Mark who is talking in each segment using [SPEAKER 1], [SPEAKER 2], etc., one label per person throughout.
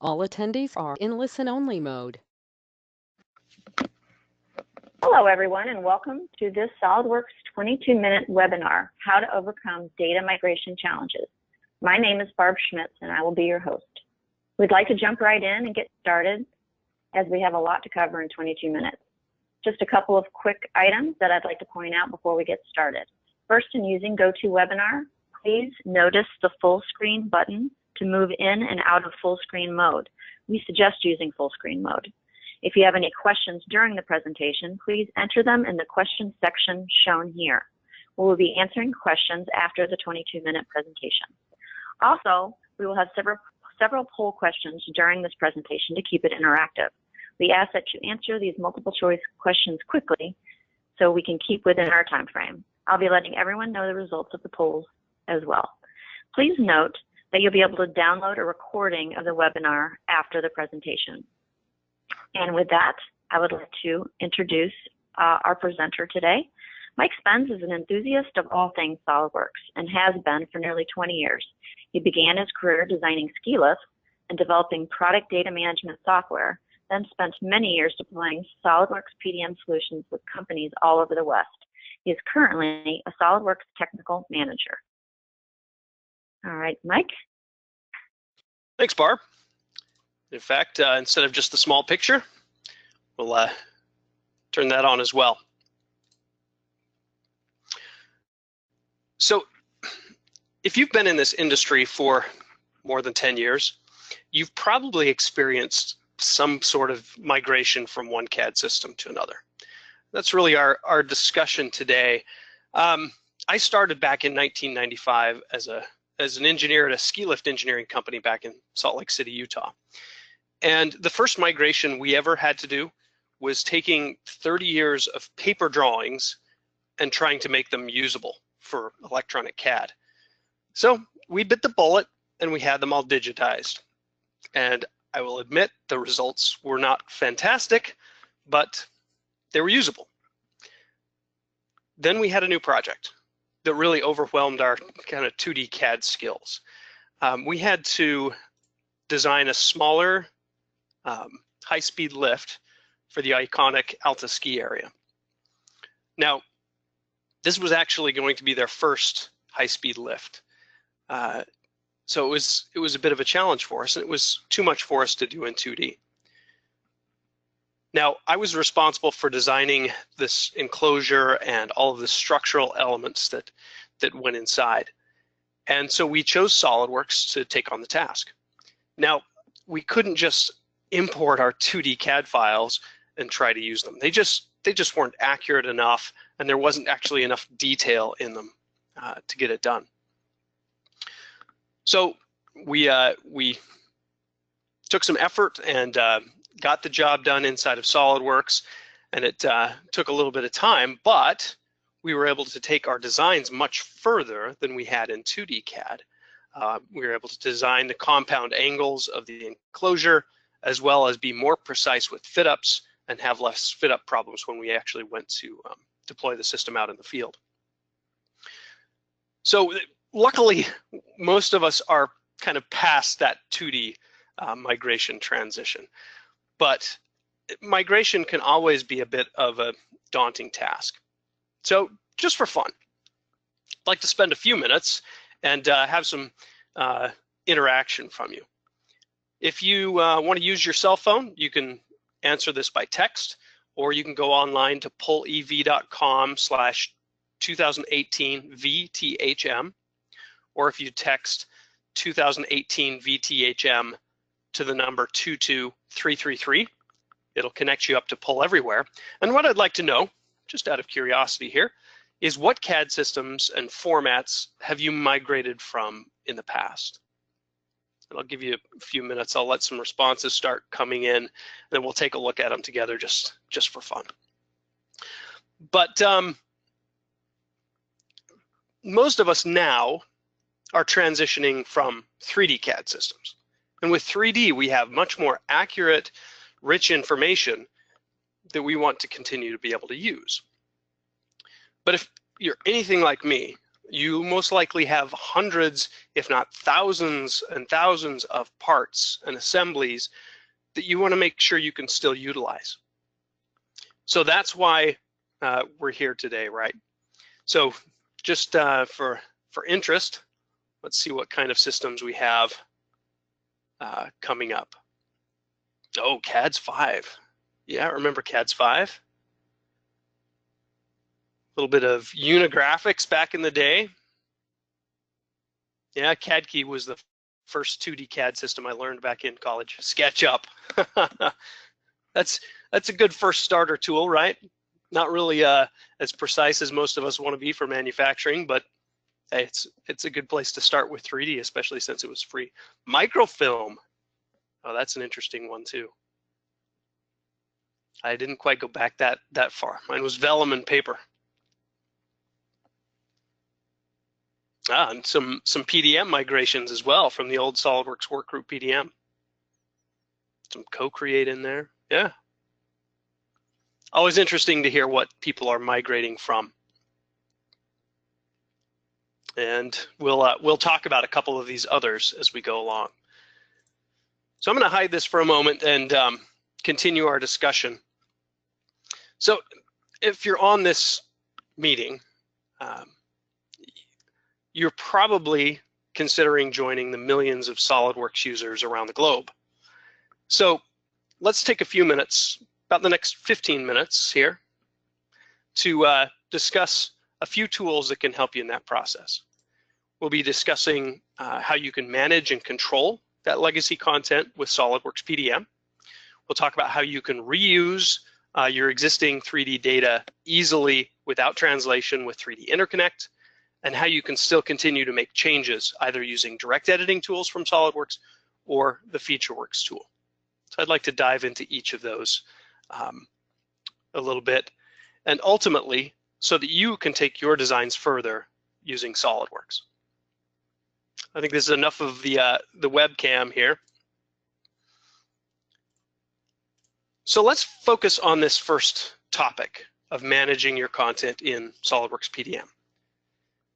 [SPEAKER 1] All attendees are in listen-only mode.
[SPEAKER 2] Hello, everyone, and welcome to this Solidworks 22-minute webinar, How to Overcome Data Migration Challenges. My name is Barb Schmitz, and I will be your host. We'd like to jump right in and get started, as we have a lot to cover in 22 minutes. Just a couple of quick items that I'd like to point out before we get started. First, in using GoToWebinar, please notice the full screen button to move in and out of full screen mode. We suggest using full screen mode. If you have any questions during the presentation, please enter them in the questions section shown here. We will be answering questions after the 22-minute presentation. Also, we will have several poll questions during this presentation to keep it interactive. We ask that you answer these multiple choice questions quickly so we can keep within our time frame. I'll be letting everyone know the results of the polls as well. Please note that you'll be able to download a recording of the webinar after the presentation. And with that, I would like to introduce our presenter today. Mike Spence is an enthusiast of all things SolidWorks and has been for nearly 20 years. He began his career designing ski lifts and developing product data management software, then spent many years deploying SolidWorks PDM solutions with companies all over the West. He is currently a SolidWorks technical manager. All right, Mike.
[SPEAKER 3] Thanks, Barb. In fact, instead of just the small picture, we'll turn that on as well. So if you've been in this industry for more than 10 years, you've probably experienced some sort of migration from one CAD system to another. That's really our discussion today. I started back in 1995 as an engineer at a ski lift engineering company back in Salt Lake City, Utah. And the first migration we ever had to do was taking 30 years of paper drawings and trying to make them usable for electronic CAD. So we bit the bullet and we had them all digitized. And I will admit the results were not fantastic, but they were usable. Then we had a new project that really overwhelmed our kind of 2D CAD skills. We had to design a smaller high-speed lift for the iconic Alta ski area. Now, this was actually going to be their first high-speed lift. So it was a bit of a challenge for us, and it was too much for us to do in 2D. Now, I was responsible for designing this enclosure and all of the structural elements that went inside. And so we chose SolidWorks to take on the task. Now, we couldn't just import our 2D CAD files and try to use them. They just weren't accurate enough, and there wasn't actually enough detail in them to get it done. So we took some effort and got the job done inside of SolidWorks, and it took a little bit of time, but we were able to take our designs much further than we had in 2D CAD. We were able to design the compound angles of the enclosure, as well as be more precise with fit-ups and have less fit-up problems when we actually went to deploy the system out in the field. So luckily, most of us are kind of past that 2D migration transition. But migration can always be a bit of a daunting task. So just for fun, I'd like to spend a few minutes and have some interaction from you. If you want to use your cell phone, you can answer this by text, or you can go online to pollev.com/2018 VTHM, or if you text 2018 VTHM to the number 22333, it'll connect you up to Poll Everywhere. And what I'd like to know, just out of curiosity here, is what CAD systems and formats have you migrated from in the past? And I'll give you a few minutes. I'll let some responses start coming in, and then we'll take a look at them together just for fun. But most of us now are transitioning from 3D CAD systems. And with 3D, we have much more accurate, rich information that we want to continue to be able to use. But if you're anything like me, you most likely have hundreds, if not thousands and thousands of parts and assemblies that you want to make sure you can still utilize. So that's why we're here today, right? So just for interest, let's see what kind of systems we have coming up. Oh, CADS 5. Yeah, remember CADS 5? A little bit of Unigraphics back in the day. Yeah, CADKey was the first 2D CAD system I learned back in college. SketchUp. That's a good first starter tool, right? Not really as precise as most of us want to be for manufacturing, but hey, it's a good place to start with 3D, especially since it was free. Microfilm. Oh, that's an interesting one too. I didn't quite go back that far. Mine was vellum and paper. And some PDM migrations as well from the old SolidWorks Workgroup PDM. Some co-create in there. Yeah. Always interesting to hear what people are migrating from. And we'll talk about a couple of these others as we go along. So I'm going to hide this for a moment and continue our discussion. So if you're on this meeting, you're probably considering joining the millions of SolidWorks users around the globe. So let's take a few minutes, about the next 15 minutes here, to discuss a few tools that can help you in that process. We'll be discussing how you can manage and control that legacy content with SolidWorks PDM. We'll talk about how you can reuse your existing 3D data easily without translation with 3D Interconnect, and how you can still continue to make changes either using direct editing tools from SolidWorks or the FeatureWorks tool. So I'd like to dive into each of those a little bit, and ultimately so that you can take your designs further using SolidWorks. I think this is enough of the webcam here. So let's focus on this first topic of managing your content in SolidWorks PDM.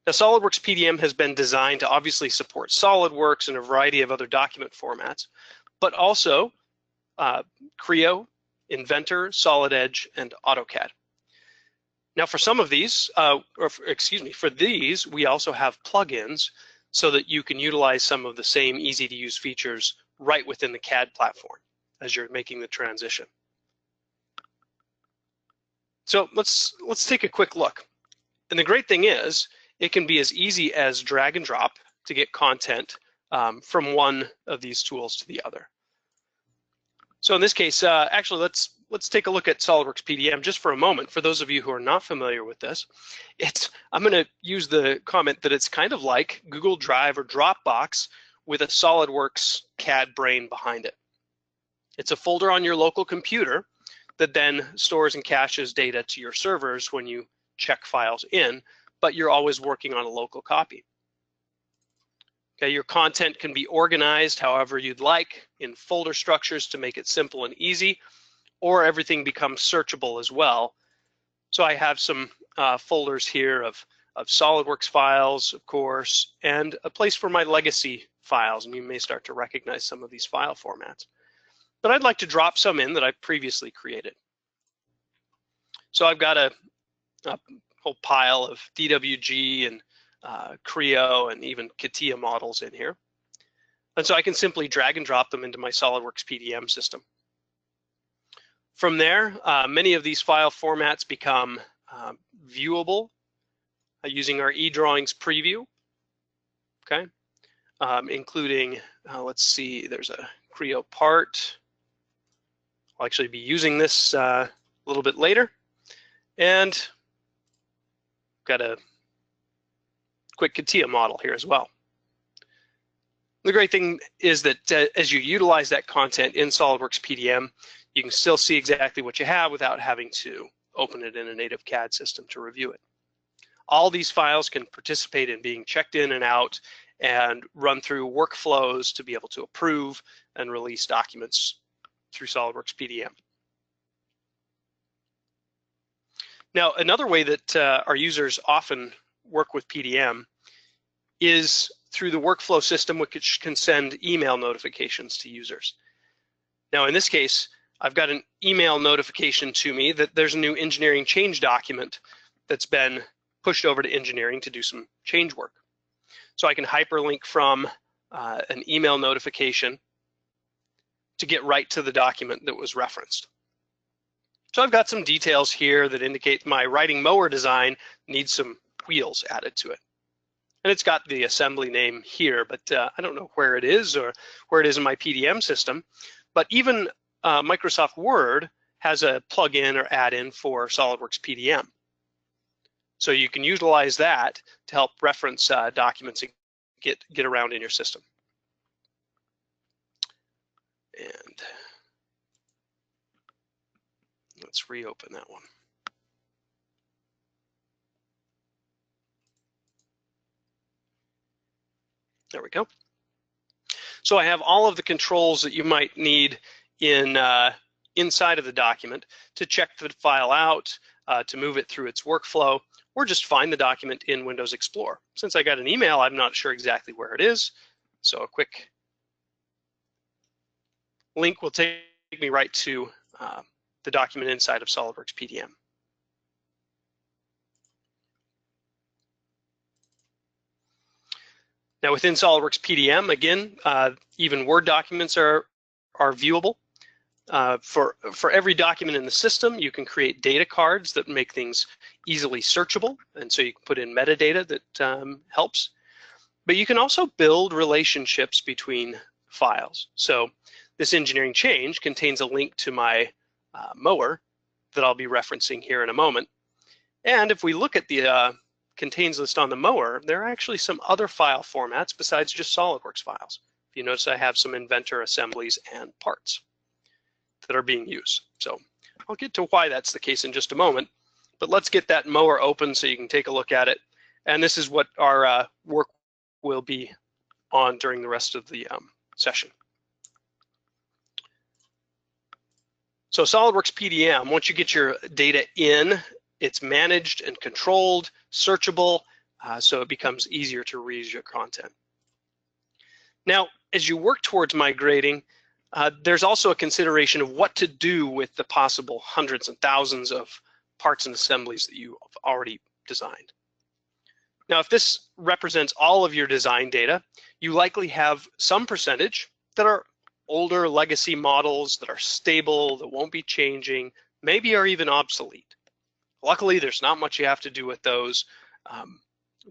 [SPEAKER 3] Now, SolidWorks PDM has been designed to obviously support SolidWorks and a variety of other document formats, but also Creo, Inventor, Solid Edge, and AutoCAD. Now, for some of these, for these, we also have plugins so that you can utilize some of the same easy-to-use features right within the CAD platform as you're making the transition. So let's take a quick look. And the great thing is, it can be as easy as drag and drop to get content from one of these tools to the other. So in this case, actually, let's take a look at SolidWorks PDM just for a moment. For those of you who are not familiar with this, I'm going to use the comment that it's kind of like Google Drive or Dropbox with a SolidWorks CAD brain behind it. It's a folder on your local computer that then stores and caches data to your servers when you check files in, but you're always working on a local copy. Okay, your content can be organized however you'd like in folder structures to make it simple and easy, or everything becomes searchable as well. So I have some folders here of SolidWorks files, of course, and a place for my legacy files, and you may start to recognize some of these file formats. But I'd like to drop some in that I've previously created. So I've got a whole pile of DWG and Creo and even CATIA models in here. And so I can simply drag and drop them into my SolidWorks PDM system. From there, many of these file formats become viewable using our eDrawings preview, okay? Including, let's see, there's a Creo part. I'll actually be using this a little bit later. And got a quick CATIA model here as well. The great thing is that as you utilize that content in SolidWorks PDM, you can still see exactly what you have without having to open it in a native CAD system to review it. All these files can participate in being checked in and out and run through workflows to be able to approve and release documents through SolidWorks PDM. Now, another way that our users often work with PDM is through the workflow system, which can send email notifications to users. Now, in this case, I've got an email notification to me that there's a new engineering change document that's been pushed over to engineering to do some change work. So I can hyperlink from an email notification to get right to the document that was referenced. So I've got some details here that indicate my riding mower design needs some wheels added to it. And it's got the assembly name here, but I don't know where it is or where it is in my PDM system. But even Microsoft Word has a plugin or add-in for SolidWorks PDM. So you can utilize that to help reference documents and get around in your system. And let's reopen that one. There we go. So I have all of the controls that you might need in inside of the document to check the file out, to move it through its workflow, or just find the document in Windows Explorer. Since I got an email, I'm not sure exactly where it is. So a quick link will take me right to the document inside of SolidWorks PDM. Now within SolidWorks PDM, again, even Word documents are viewable. For every document in the system, you can create data cards that make things easily searchable, and so you can put in metadata that helps. But you can also build relationships between files. So this engineering change contains a link to my mower that I'll be referencing here in a moment. And if we look at the contains list on the mower, there are actually some other file formats besides just SolidWorks files. If you notice, I have some inventor assemblies and parts that are being used. So I'll get to why that's the case in just a moment, but let's get that mower open so you can take a look at it. And this is what our work will be on during the rest of the session. So SolidWorks PDM, once you get your data in, it's managed and controlled, searchable, so it becomes easier to reuse your content. Now, as you work towards migrating, there's also a consideration of what to do with the possible hundreds and thousands of parts and assemblies that you have already designed. Now, if this represents all of your design data, you likely have some percentage that are older legacy models that are stable, that won't be changing, maybe are even obsolete. Luckily, there's not much you have to do with those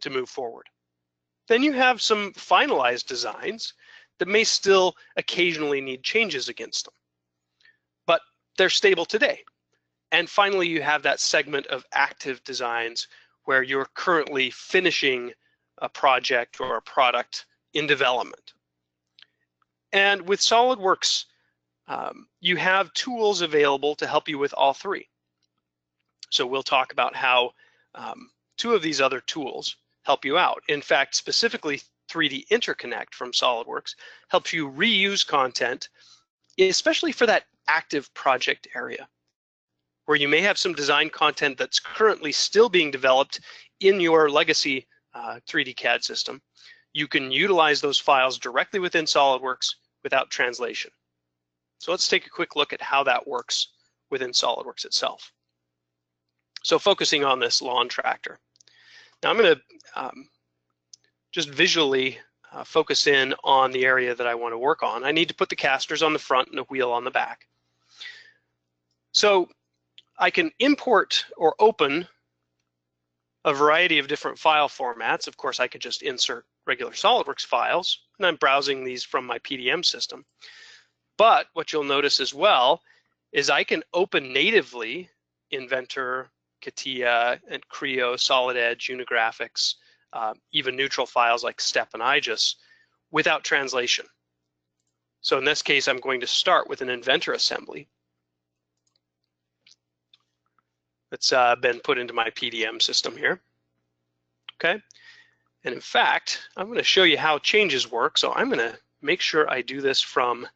[SPEAKER 3] to move forward. Then you have some finalized designs that may still occasionally need changes against them, but they're stable today. And finally, you have that segment of active designs where you're currently finishing a project or a product in development. And with SolidWorks, you have tools available to help you with all three. So we'll talk about how two of these other tools help you out. In fact, specifically 3D Interconnect from SolidWorks helps you reuse content, especially for that active project area, where you may have some design content that's currently still being developed in your legacy 3D CAD system. You can utilize those files directly within SolidWorks without translation. So let's take a quick look at how that works within SolidWorks itself. So focusing on this lawn tractor. Now I'm going to just visually focus in on the area that I want to work on. I need to put the casters on the front and a wheel on the back. So I can import or open a variety of different file formats. Of course, I could just insert regular SolidWorks files, and I'm browsing these from my PDM system. But what you'll notice as well is I can open natively Inventor, CATIA, and Creo, Solid Edge, Unigraphics, even neutral files like STEP and IGES without translation. So in this case, I'm going to start with an Inventor assembly that's been put into my PDM system here. Okay, and in fact, I'm going to show you how changes work. So I'm going to make sure I do this from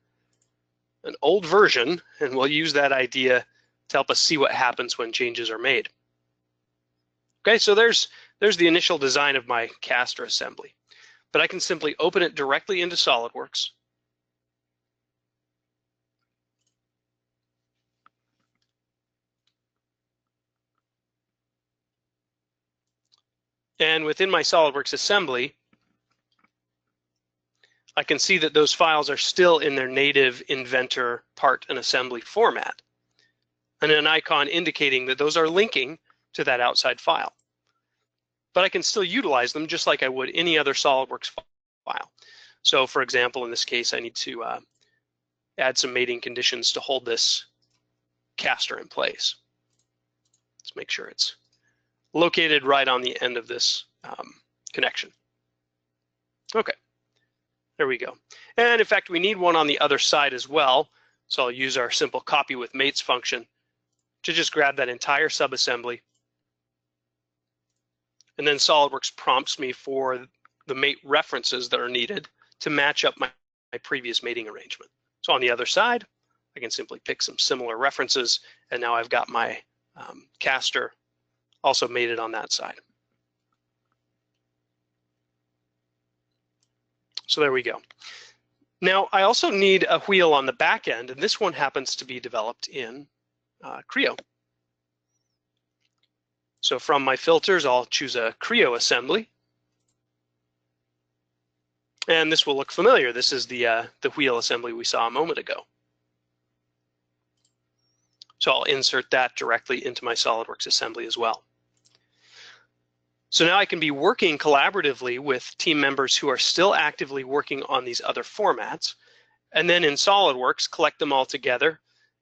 [SPEAKER 3] an old version, and we'll use that idea to help us see what happens when changes are made. Okay, so there's there's the initial design of my caster assembly. But I can simply open it directly into Solidworks. And within my Solidworks assembly, I can see that those files are still in their native inventor part and assembly format, and an icon indicating that those are linking to that outside file. But I can still utilize them just like I would any other SolidWorks file. So for example, in this case, I need to add some mating conditions to hold this caster in place. Let's make sure it's located right on the end of this connection. Okay, there we go. And in fact, we need one on the other side as well. So I'll use our simple copy with mates function to just grab that entire subassembly. And then SolidWorks prompts me for the mate references that are needed to match up my previous mating arrangement. So on the other side, I can simply pick some similar references, and now I've got my caster also mated on that side. So there we go. Now I also need a wheel on the back end, and this one happens to be developed in Creo. So from my filters, I'll choose a Creo assembly. And this will look familiar. This is the wheel assembly we saw a moment ago. So I'll insert that directly into my SolidWorks assembly as well. So now I can be working collaboratively with team members who are still actively working on these other formats, and then in SolidWorks, collect them all together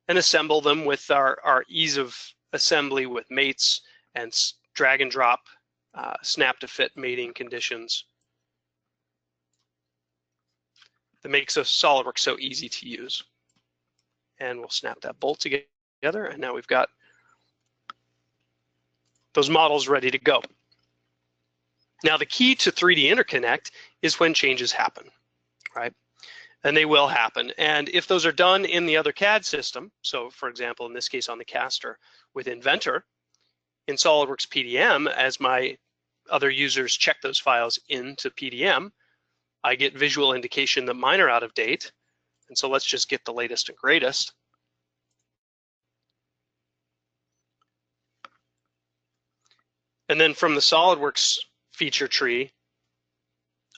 [SPEAKER 3] and assemble them with our ease of assembly with mates and drag and drop, snap to fit mating conditions. That makes SolidWorks so easy to use. And we'll snap that bolt together, and now we've got those models ready to go. Now the key to 3D interconnect is when changes happen, right? And they will happen. And if those are done in the other CAD system, so for example, in this case on the caster with Inventor, in SolidWorks PDM, as my other users check those files into PDM, I get visual indication that mine are out of date. And so let's just get the latest and greatest. And then from the SolidWorks feature tree,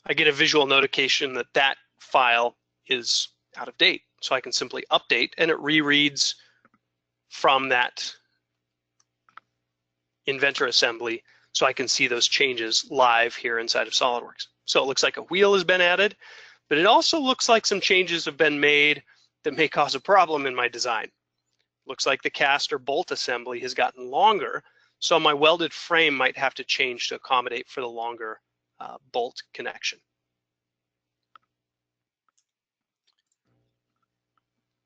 [SPEAKER 3] I get a visual notification that that file is out of date. So I can simply update, and it rereads from that Inventor assembly, so I can see those changes live here inside of SolidWorks. So it looks like a wheel has been added, but it also looks like some changes have been made that may cause a problem in my design. Looks like the caster bolt assembly has gotten longer, so my welded frame might have to change to accommodate for the longer bolt connection.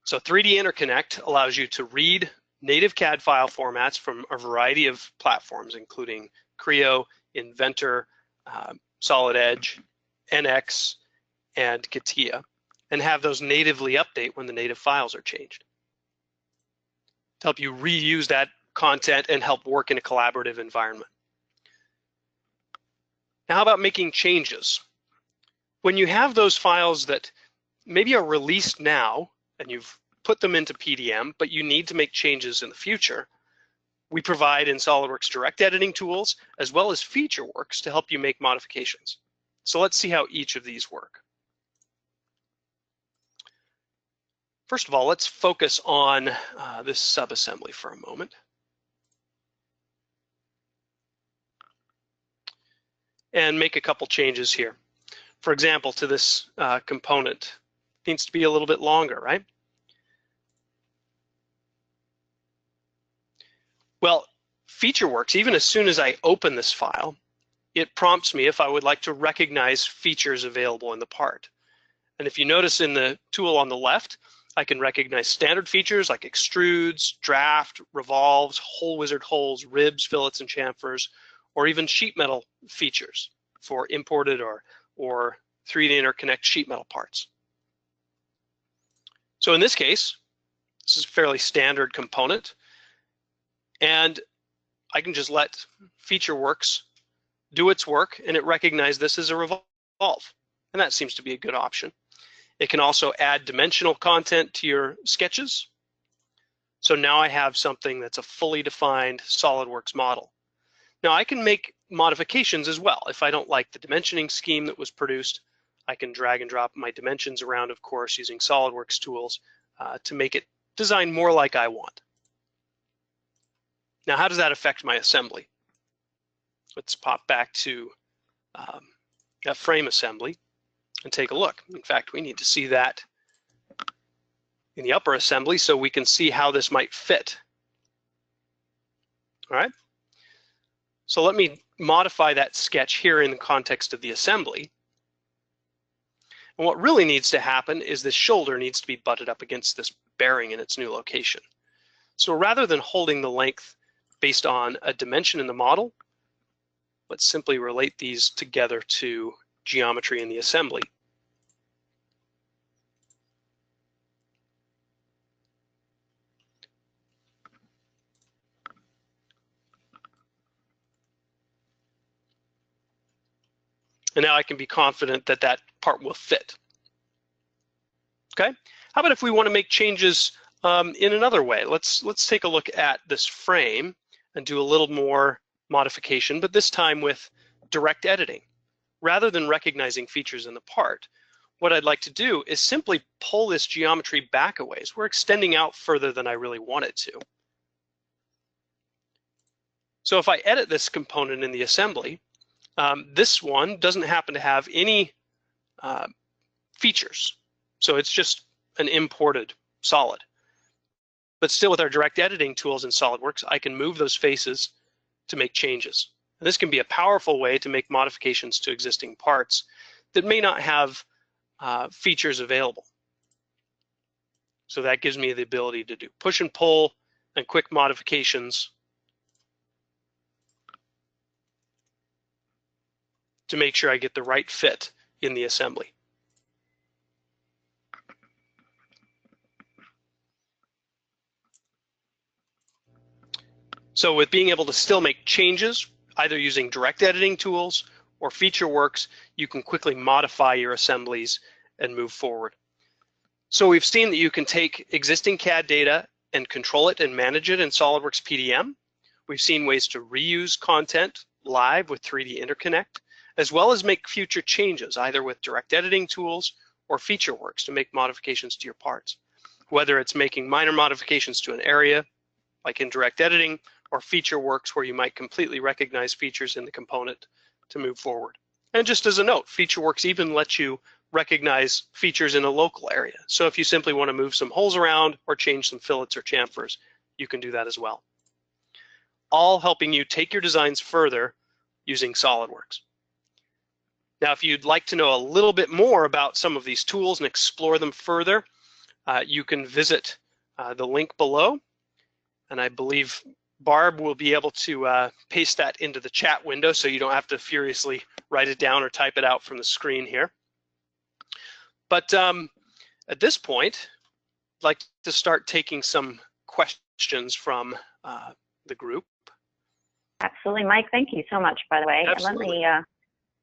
[SPEAKER 3] So 3D Interconnect allows you to read native CAD file formats from a variety of platforms, including Creo, Inventor, Solid Edge, NX, and CATIA, and have those natively update when the native files are changed. To help you reuse that content and help work in a collaborative environment. Now, how about making changes? When you have those files that maybe are released now and you've put them into PDM, but you need to make changes in the future, we provide in SolidWorks direct editing tools as well as FeatureWorks to help you make modifications. So let's see how each of these work. First of all, let's focus on this subassembly for a moment. And make a couple changes here. For example, to this component, it needs to be a little bit longer, right? Well, FeatureWorks, even as soon as I open this file, it prompts me if I would like to recognize features available in the part. And if you notice in the tool on the left, I can recognize standard features like extrudes, draft, revolves, hole wizard holes, ribs, fillets, and chamfers, or even sheet metal features for imported or 3D interconnect sheet metal parts. So in this case, this is a fairly standard component, and I can just let FeatureWorks do its work, and it recognized this as a revolve, and that seems to be a good option. It can also add dimensional content to your sketches. So now I have something that's a fully defined SolidWorks model. Now I can make modifications as well. If I don't like the dimensioning scheme that was produced, I can drag and drop my dimensions around, of course, using SolidWorks tools to make it design more like I want. Now, how does that affect my assembly? Let's pop back to that frame assembly and take a look. In fact, we need to see that in the upper assembly so we can see how this might fit. All right. So let me modify that sketch here in the context of the assembly. And what really needs to happen is this shoulder needs to be butted up against this bearing in its new location. So rather than holding the length based on a dimension in the model, let's simply relate these together to geometry in the assembly. And now I can be confident that that part will fit. Okay, how about if we want to make changes in another way? Let's take a look at this frame and do a little more modification, but this time with direct editing. Rather than recognizing features in the part, what I'd like to do is simply pull this geometry back a ways. We're extending out further than I really wanted to. So if I edit this component in the assembly, this one doesn't happen to have any features. So it's just an imported solid. But still, with our direct editing tools in SolidWorks, I can move those faces to make changes. And this can be a powerful way to make modifications to existing parts that may not have features available. So that gives me the ability to do push and pull and quick modifications to make sure I get the right fit in the assembly. So with being able to still make changes, either using direct editing tools or FeatureWorks, you can quickly modify your assemblies and move forward. So we've seen that you can take existing CAD data and control it and manage it in SolidWorks PDM. We've seen ways to reuse content live with 3D Interconnect, as well as make future changes, either with direct editing tools or FeatureWorks to make modifications to your parts. Whether it's making minor modifications to an area, like in direct editing, or FeatureWorks where you might completely recognize features in the component to move forward. And just as a note, FeatureWorks even lets you recognize features in a local area. So if you simply want to move some holes around or change some fillets or chamfers, you can do that as well. All helping you take your designs further using SolidWorks. Now, if you'd like to know a little bit more about some of these tools and explore them further, you can visit the link below. And I believe Barb will be able to paste that into the chat window so you don't have to furiously write it down or type it out from the screen here. But at this point, I'd like to start taking some questions from the group.
[SPEAKER 2] Absolutely, Mike. Thank you so much, by the way.
[SPEAKER 3] Absolutely.
[SPEAKER 2] Let me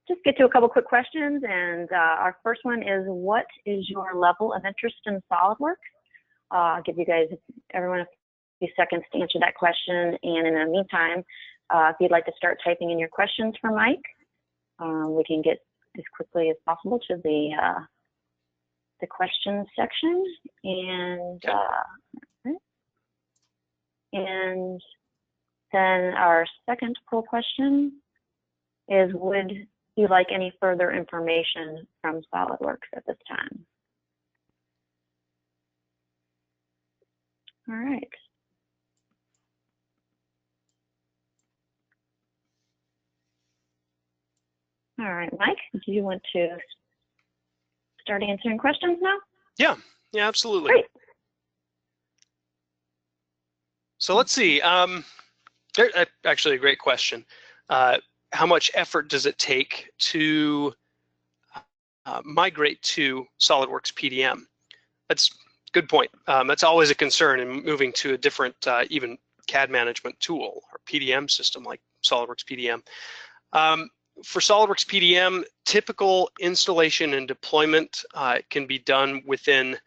[SPEAKER 2] just get to a couple quick questions. And our first one is, what is your level of interest in SolidWorks? I'll give you guys, everyone, a few seconds to answer that question. And in the meantime, if you'd like to start typing in your questions for Mike, we can get as quickly as possible to the questions section. And and then our second poll question is, would you like any further information from SolidWorks at this time? All right. All right, Mike, do you want to start answering questions now?
[SPEAKER 3] Yeah, absolutely.
[SPEAKER 2] Great.
[SPEAKER 3] So let's see. Actually, a great question. How much effort does it take to migrate to SolidWorks PDM? That's a good point. That's always a concern in moving to a different, even CAD management tool or PDM system like SolidWorks PDM. For SolidWorks PDM, typical installation and deployment can be done within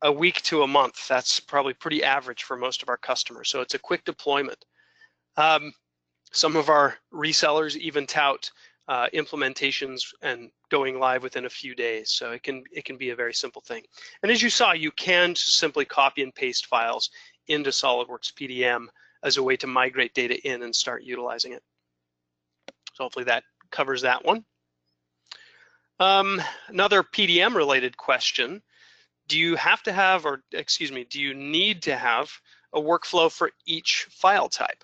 [SPEAKER 3] a week to a month. That's probably pretty average for most of our customers. So it's a quick deployment. Some of our resellers even tout implementations and going live within a few days. So it can be a very simple thing. And as you saw, you can simply copy and paste files into SolidWorks PDM as a way to migrate data in and start utilizing it. So hopefully that covers that one. Another PDM related question. Do you have to have, or excuse me, do you need to have a workflow for each file type?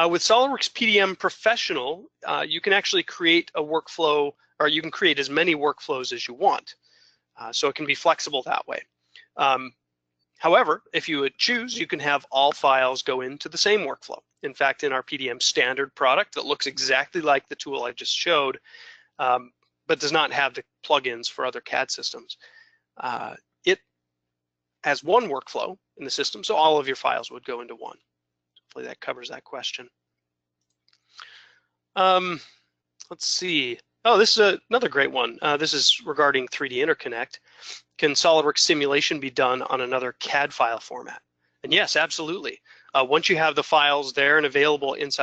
[SPEAKER 3] With SolidWorks PDM Professional, you can actually create a workflow, or you can create as many workflows as you want. So it can be flexible that way. However, if you would choose, you can have all files go into the same workflow. In fact, in our PDM standard product that looks exactly like the tool I just showed, but does not have the plugins for other CAD systems, it has one workflow in the system, so all of your files would go into one. Hopefully that covers that question. Let's see. Oh, this is another great one. This is regarding 3D Interconnect. Can SolidWorks simulation be done on another CAD file format? And yes, absolutely. Once you have the files there and available inside